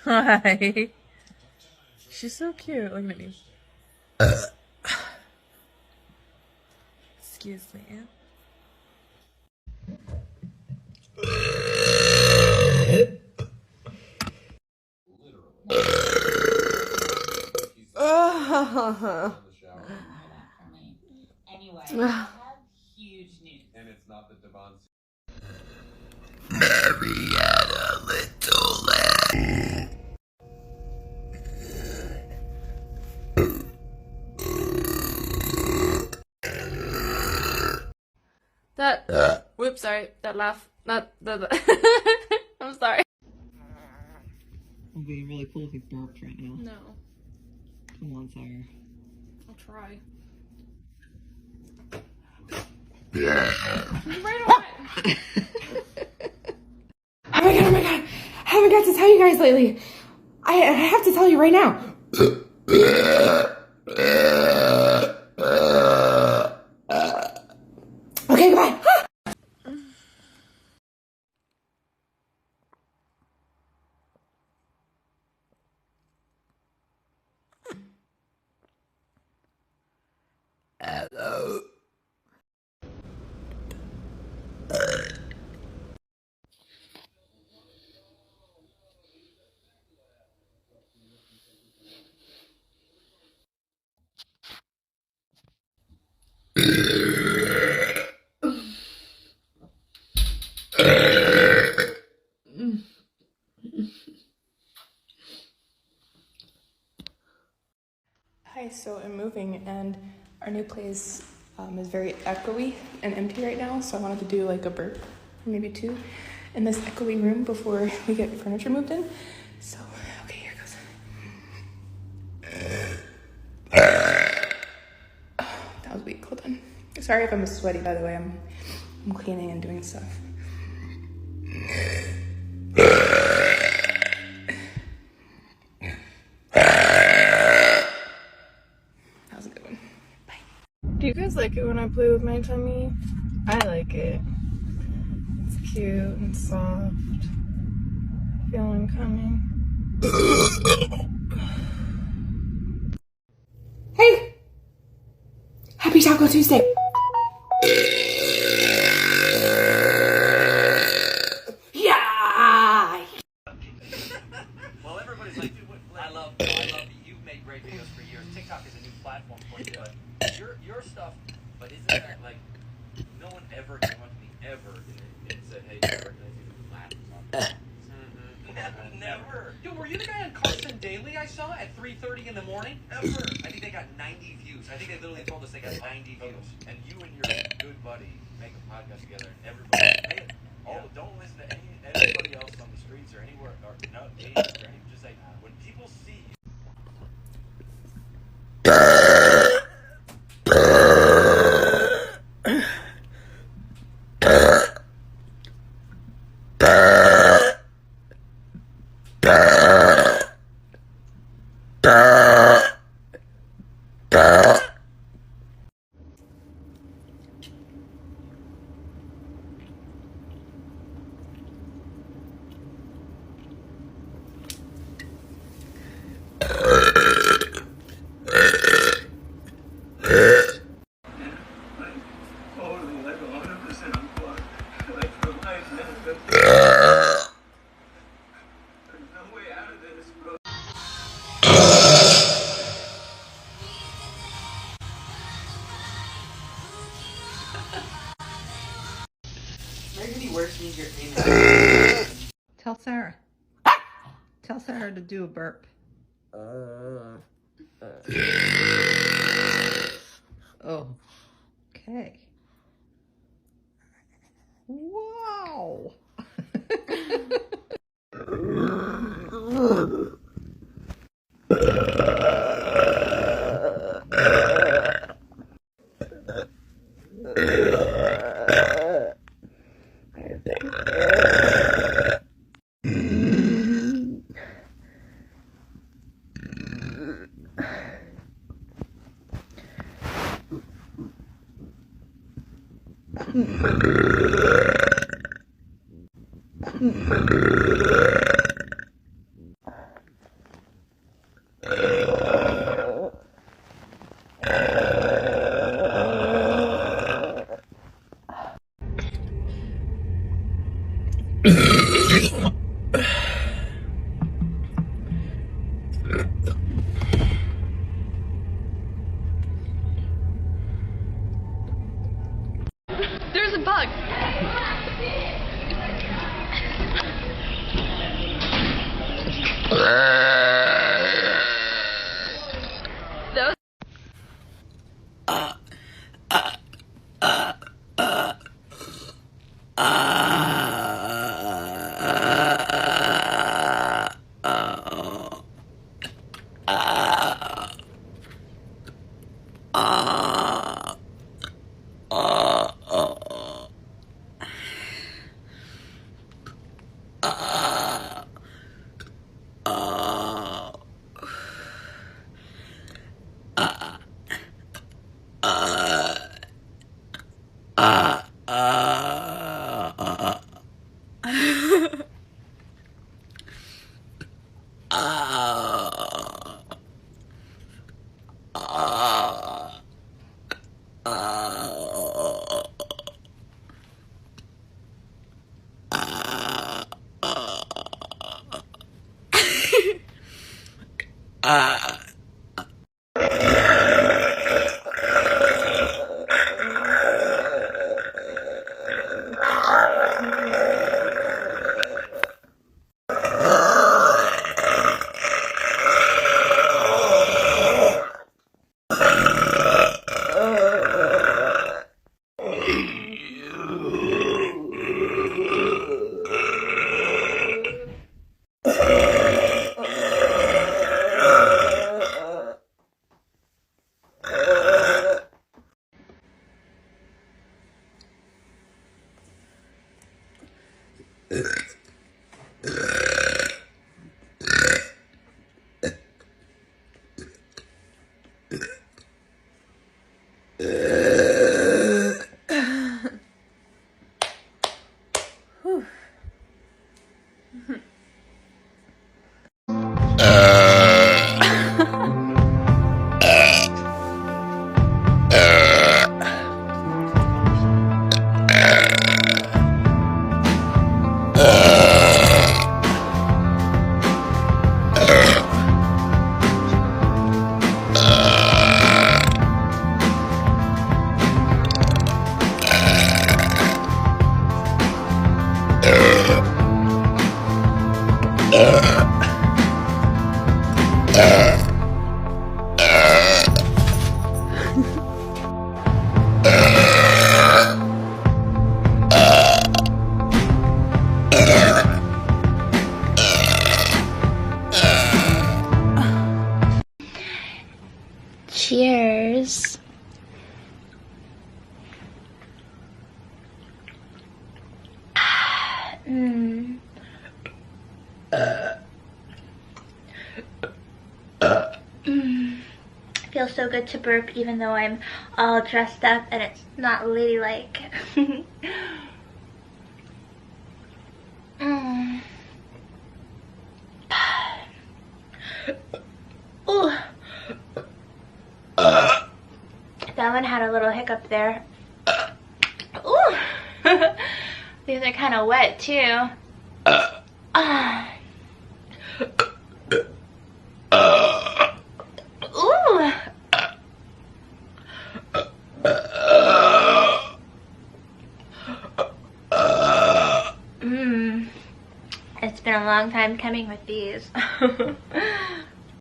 Hi. She's so cute. Look at me. Excuse me. Anyway, I have huge news. And it's not the Devon. Marietta Little. That. Whoops, sorry. That laugh. Not the. I'm sorry. It would be really cool if you burped right now. No. Come on, Sarah. I'll try. Right away. Oh my god, oh my god. I haven't got to tell you guys lately. I have to tell you right now. Okay, goodbye. Hello. Hi, so I'm moving and our new place is very echoey and empty right now, so I wanted to do like a burp, or maybe two, in this echoey room before we get furniture moved in. So, okay, here goes. That was weak, hold on. Sorry if I'm sweaty, by the way, I'm cleaning and doing stuff. That was a good one. Bye. Do you guys like it when I play with my tummy? I like it. It's cute and soft. Feeling coming. Hey! Happy Taco Tuesday! Yeah! Well, everybody's like, I love you. You've made great videos for years. TikTok is a new platform for you, but your stuff, but isn't that like, no one ever came up to me ever and said, hey, I recognize you from laughing. Never. Dude, were you the guy on Carson Daly I saw at 3:30 in the morning? Ever. I think they got 90 views. I think they literally told us they got 90 views. And you and your good buddy make a podcast together, and everybody, hey, don't listen to anybody else on the streets or anywhere, or no, agents or anything. Just say, when people see you. Tell Sarah. Tell Sarah to do a burp. Oh. Okay. Wow. Cheers. Feels so good to burp even though I'm all dressed up and it's not ladylike. Ooh. That one had a little hiccup there. Ooh. These are kind of wet too. Ooh. It's been a long time coming with these.